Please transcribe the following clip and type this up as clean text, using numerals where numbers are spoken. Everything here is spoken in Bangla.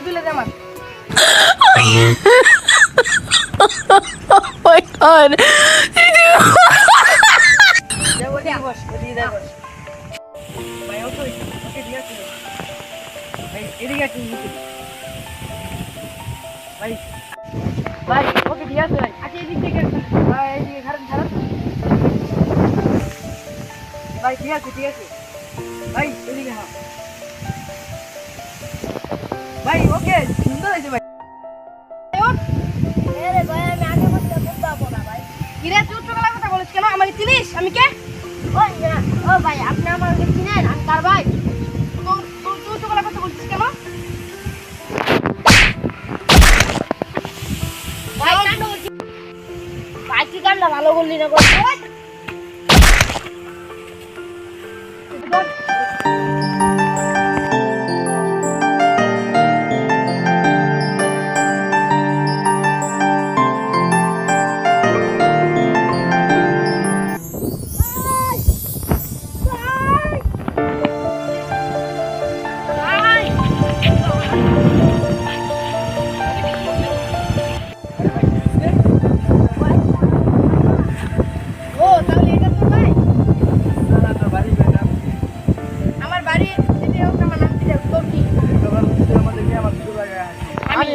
তুলে দে আমার। Oh my god. বস, এদিকে বস। ভাই ওকে দিয়ে আসো। ভাই এদিকে একটু নিচে। ভাই ভাই ওকে দিয়ে আসো ভাই। আচ্ছা এদিক থেকে ভাই এদিকে খারাপ। ভাই ঠিক আছে ভাই এদিকে হ্যাঁ ভাই ওকে সুন্দর হয়েছে ভাই। আরে ভাই আমি আগে বলতে পারবো না ভাই। কিরে তুই উচ্চ গলায় কথা বলিস কেন? আমাকে চিনিস? আমি কে? ওই না ও ভাই আপনি আমাকে চিনেন? আমি কার ভাই? তুই উচ্চ গলায় কথা বলছিস কেন? ভাই কান্ড করছি। ভাই কি কান্ড ভালো বললি না গো? ও তাহলে এটা তোর ভাই? আমার বাড়ি দিতে হোক আমার নাম দিতে হোক তোর কি? আমি